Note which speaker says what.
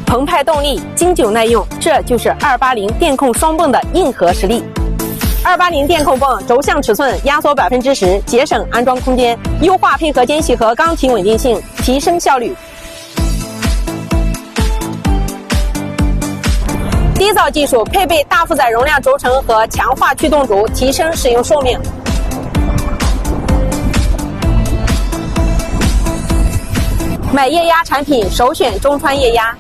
Speaker 1: 澎湃动力，经久耐用，这就是280电控双泵的硬核实力。280电控泵轴向尺寸压缩10%，节省安装空间，优化配合间隙和缸体稳定性，提升效率。低噪技术配备大负载容量轴承和强化驱动轴，提升使用寿命。买液压产品首选中川液压。